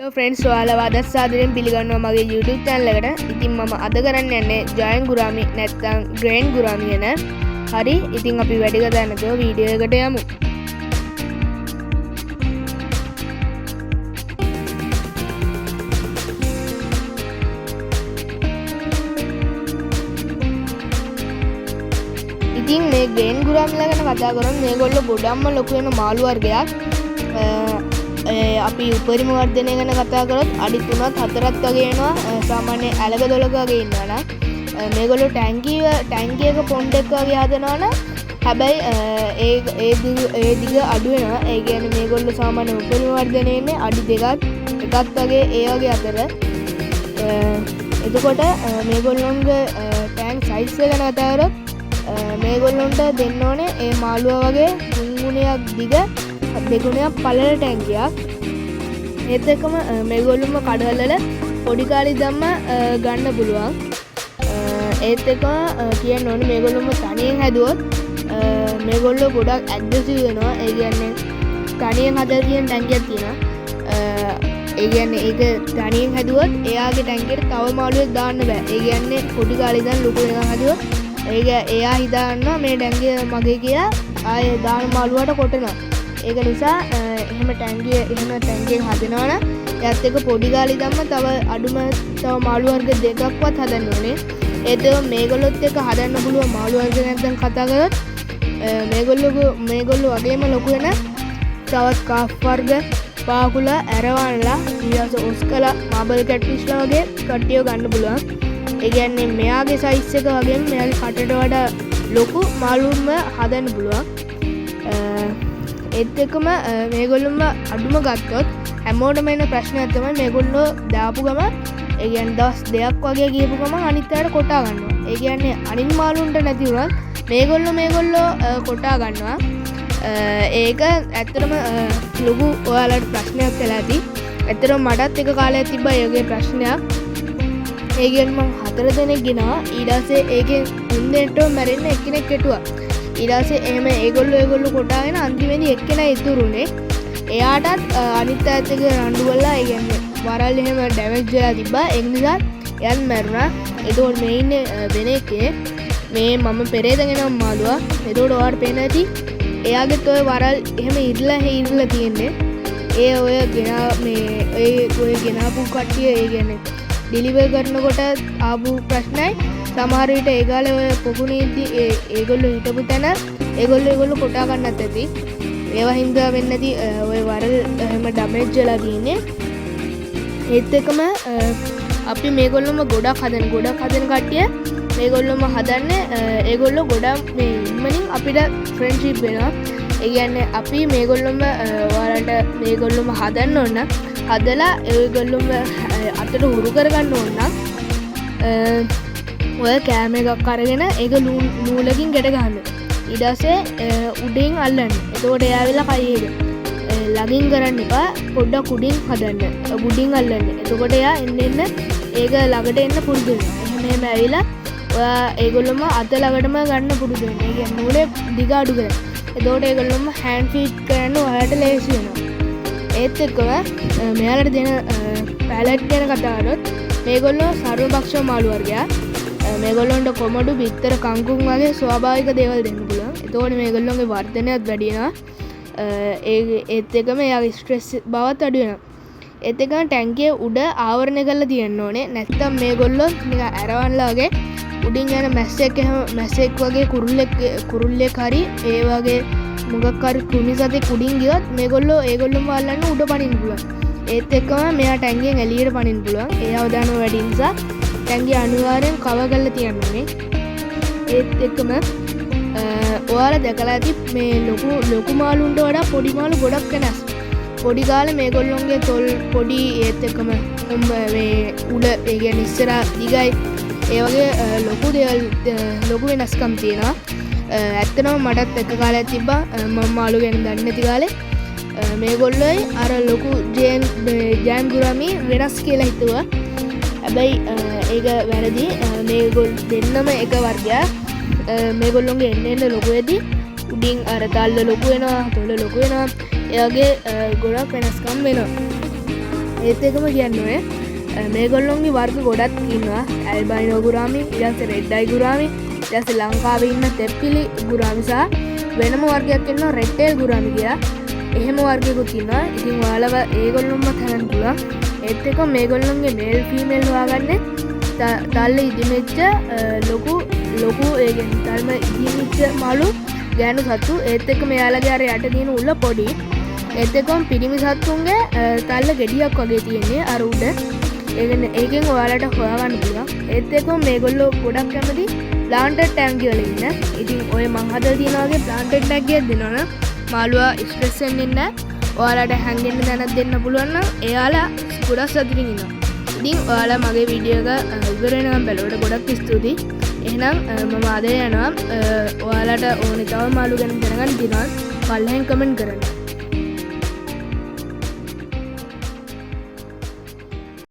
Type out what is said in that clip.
Hello friends, ඔයාලව අදත් සාදරයෙන් පිළිගන්නවා මගේ YouTube channel එකට. ඉතින් මම අද කරන්න යන්නේ ජයන් ගුරාමි නැත්නම් ග්‍රේන් ගුරාමි ගැන. හරි, ඉතින් අපි වැඩි කතා නැතුව වීඩියෝ එකට යමු. ඉතින් මේ ග්‍රේන් ගුරාමිලා ගැන කතා කරමු. මේගොල්ලෝ ගොඩක්ම ලොකු වෙන මාළු වර්ගයක්. අපි උපරිම වර්ධනය ගැන කතා කරොත් අඩි 3ත් 4ත් වගේ එනවා. සාමාන්‍ය ඇලක 12ක වගේ ඉන්නවා නම් මේගොල්ලෝ ටැංකිය එක පොන්ඩ් එක වගේ හදනවා නම් හැබැයි ඒ දිග අඩු වෙනවා. ඒ කියන්නේ මේගොල්ලෝ සාමාන්‍ය උපරිම වර්ධනය ඉන්නේ අඩි 2ත් 1ත් වගේ ඒ වගේ අතර. එතකොට මේගොල්ලොන්ගේ ටැංක් සයිස් එක ගැන කතා කරොත් මේගොල්ලොන්ට දෙන්න ඕනේ ඒ මාළුවා වගේ 3 ගුණයක් දිග 2 ගුණයක් පළල ටැංකියක්. ඒත් එක්කම මේගොල්ලොම කඩවල පොඩි කාලේ ධම්ම ගන්න පුළුවන්. ඒත් එක්කම කියන්න ඕනේ මේගොල්ලොම තනියෙන් හැදුවොත් මේගොල්ලෝ ගොඩක් ඇග්‍රෙසිව් වෙනවා. ඒ කියන්නේ තනියෙන් හදලා තියෙන ටැංකියක් තියෙනවා. ඒ කියන්නේ ඒක තනියෙන් හැදුවොත් එයාගේ ටැංකියට තව මාළුවෙක් දාන්න බෑ. ඒ කියන්නේ පොඩි කාලේ ඉඳන් ලොකු වෙනකන් හැදුවොත් එයා හිතනවා මේ ටැංකිය මගේ කියලා ආයේ දාන මාළුවාට කොටනවා. ඒක නිසා එහෙම ටැංකියක් හදනවනම් එයත් එක්ක පොඩි ගාලි දැම්ම තව අඩුම තව මාළු වර්ග දෙකක්වත් හදන්න ඕනේ. ඒත් මේගොල්ලොත් එක්ක හදන්න පුළුවන් මාළු වර්ග නැත්නම් කතා කරොත් මේගොල්ලෝ වගේම ලොකු වෙන තවත් කාෆ් වර්ග පාකුලා ඇරවන්ලා ඊළඟ ඔස්කලා මාබල් කැට්ෆිෂ්ලා වගේ කට්ටියව ගන්න පුළුවන්. ඒ කියන්නේ මෙයාගේ සයිස් එක වගේම මෙයාගේ කටට වඩා ලොකු මාළුම හදන්න පුළුවන්. ඒත් එක්කම මේගොල්ලොම අඩුම ගත්තොත් හැමෝටම එන ප්‍රශ්නයක් තමයි මේගොල්ලෝ දාපු ගම ඒ කියන්නේ දවස් දෙකක් වගේ ගියපු ගම අනිත් අයට කොටා ගන්නවා. ඒ කියන්නේ අනිත් මාළුන්ට නැති වුණත් මේගොල්ලෝ කොටා ගන්නවා. ඒක ඇත්තටම ලොකු ඔයාලට ප්‍රශ්නයක් වෙලා ඇති. ඇත්තටම මටත් එක කාලයක් තිබ්බා ඒ වගේ ප්‍රශ්නයක්. ඒ කියන්නේ මම 4 දෙනෙක් ගෙනා ඊට පස්සේ ඒකෙන් 3 දෙනෙක්ටම මැරෙන්න එක්කෙනෙක් කෙටුවා. ඊට පස්සේ එහෙම ඒගොල්ලෝ කොටාගෙන අන්තිමේදී එක්කෙනා ඉතුරුනේ. එයාටත් අනිත් අයත් එක්ක රණ්ඩු කරලා ඒ කියන්නේ වරල් එහෙම ඩැමේජ් වෙලා තිබ්බා. ඒ නිසා එයාත් මැරුණා. ඒතකොට මේ ඉන්නේ වෙන එකේ මේ මම පෙරේදගෙන මාළුවා. ඒතකොට ඔයාලට පේන ඇති එයාගෙත් ඔය වරල් එහෙම ඉරලා තියෙන්නේ. ඒ ඔය ගෙනාපු කට්ටිය ඒ කියන්නේ ඩෙලිවර් කරනකොට ආපු ප්‍රශ්නයි සමහර විට ඒ කාලේ ඔය පොකුණේදී ඒගොල්ලෝ හිටපු තැන ඒගොල්ලෝ කොටා ගන්නත් ඇති. ඒවා හින්දා වෙන්නේ නැති ඔය වරල් එහෙම ඩැමේජ් වෙලා තියෙන්නේ. ඒත් එක්කම අපි මේගොල්ලොම ගොඩක් හදන කට්ටිය මේගොල්ලොම හදන්නේ ඒගොල්ලෝ ගොඩක් මේ ඉක්මනින් අපිට ෆ්‍රෙන්ඩ්ෂිප් වෙනවා. ඒ කියන්නේ අපි මේගොල්ලොම ඔයාලට මේගොල්ලොම හදන්න ඕන නම් හදලා ඒගොල්ලොම අතට හුරු කරගන්න ඕන නම් ඔය කෑම එකක් අරගෙන ඒක නූලකින් ගැට ගන්න. ඊට පස්සේ උඩින් අල්ලන්න. එතකොට එයා වෙලා කයියේද ළඟින් කරන්න එපා. පොඩ්ඩක් උඩින් හදන්න. උඩින් අල්ලන්න. එතකොට එයා එන්න ඒක ළඟට එන්න පුරුදු වෙනවා. එහෙම ඇවිලා ඔයා ඒගොල්ලොම අත ළඟටම ගන්න පුරුදු වෙනවා. ඒ කියන්නේ නූලේ දිග අඩු කරලා. එතකොට ඒගොල්ලොම හෑන්ඩ් ෆීඩ් කරන්න ඔයාලට ලේසි වෙනවා. ඒත් එක්කම මෙයාලට දෙන පැලට් ගැන කතා කරොත් මේගොල්ලෝ සර්වභක්ෂ මාළු වර්ගයක්. මේගොල්ලොන්ට කොමඩු බිත්තර කංකුම් වගේ ස්වාභාවික දේවල් දෙන්න පුළුවන්. එතකොට මේගොල්ලොන්ගේ වර්ධනයත් වැඩි වෙනවා. ඒත් එක්කම එයාගේ ස්ට්‍රෙස් බවත් අඩු වෙනවා. ඒත් එක්කම ටැංකිය උඩ ආවරණය කරලා තියෙන්න ඕනේ. නැත්නම් මේගොල්ලෝ නිකන් ඇරවන්ලා වගේ උඩින් යන මැස්සෙක් වගේ කුරුල්ලෙක් හරි ඒ වගේ මොකක් හරි කුණි සතෙක් උඩින් ගියොත් ඒගොල්ලොම අල්ලන්න උඩ පනින්න පුළුවන්. ඒත් එක්කම මෙයා ටැංකියෙන් එළියට පනින්න පුළුවන්. ඒ අවදානම වැඩි නිසා ටැංකිය අනිවාර්යෙන් කවර් කරලා තියන්න ඕනේ. ඒත් එක්කම ඔයාලා දැකලා ඇති මේ ලොකු මාළුන්ට වඩා පොඩි මාළු ගොඩක් වෙනස්. පොඩි කාලේ මේගොල්ලොන්ගේ තොල් පොඩි ඒත් එක්කම මේ උඩ ඒ කියන්නේ ඉස්සරහා දිගයි ඒ වගේ ලොකු වෙනස්කම් තියෙනවා. ඇත්තටම මටත් එක කාලයක් තිබ්බා මම මාළු ගැන දන්නේ නැති කාලේ මේගොල්ලෝයි අර ලොකු ජයන් ගුරාමි වෙනස් කියලා හිතුවා. හැබැයි ඒක වැරදි. මේගොල්ලෝ දෙන්නම එක වර්ගයක්. මේගොල්ලොන්ගේ එන්න ලොකු වෙදී උඩින් අර තල්ල ලොකු වෙනවා, තොල ලොකු වෙනවා. ඒ වගේ ගොඩක් වෙනස්කම් වෙනවා. ඒත් එකම කියන්නේ මේගොල්ලොන්ගේ වර්ග ගොඩක් ඉන්නවා ඇල්බයිනෝ ගුරාමි ඊට රෙඩ් අයි ගුරාමි ඊට ලංකාවේ ඉන්න තෙප්පිලි ගුරාමි සහ වෙනම වර්ගයක් ඉන්නවා රෙඩ් ටේල් ගුරාමි කියලා එහෙම වර්ගයකුත් ඉන්නවා ඉතින් ඔයාලව ඒගොල්ලොන්ම තනන්න පුළුවන් ඒත් එක මේගොල්ලොන්ගේ මේල් ෆීමේල් හොයාගන්න තල්ල ඉදිමෙච්ච ලොකු ඒගෙන් තල්ම ඉදිමිච්ච මලු ගෑනු සත්තු ඒත් එක මෙයාලගේ අර යට තියෙන උල්ල පොඩි ඒත් එකම පිරිමි සත්තුන්ගේ තල්ල ගෙඩියක් වගේ තියෙන්නේ අර උඩ ඒකෙන් ඔයාලට හොයාගන්න පුළුවන් ඒත් එකම මේගොල්ලෝ ගොඩක් කැමති ප්ලාන්ටඩ් ටැග් වල ඉන්න ඉතින් ඔය මං හදලා තියෙන වගේ ප්ලාන්ටඩ් ටැග් එකක් දෙනවනම් මාළුවා ස්ට්‍රෙස් වෙන්නේ නැහැ ඔයාලට හැංගෙන්න දැනක් දෙන්න පුළුවන් නම් එයාලා ගොඩක් සතුටින් ඉන්නවා ඉතින් ඔයාලා මගේ වීඩියෝ එක ඉවර වෙනකම් බැලුවට ගොඩක් ස්තුතියි එහෙනම් මම අද යනවා ඔයාලට ඕනේ තව මාළු ගැන දැනගන්න දිනවල් පල්ලෙන් කමෙන්ට් කරන්න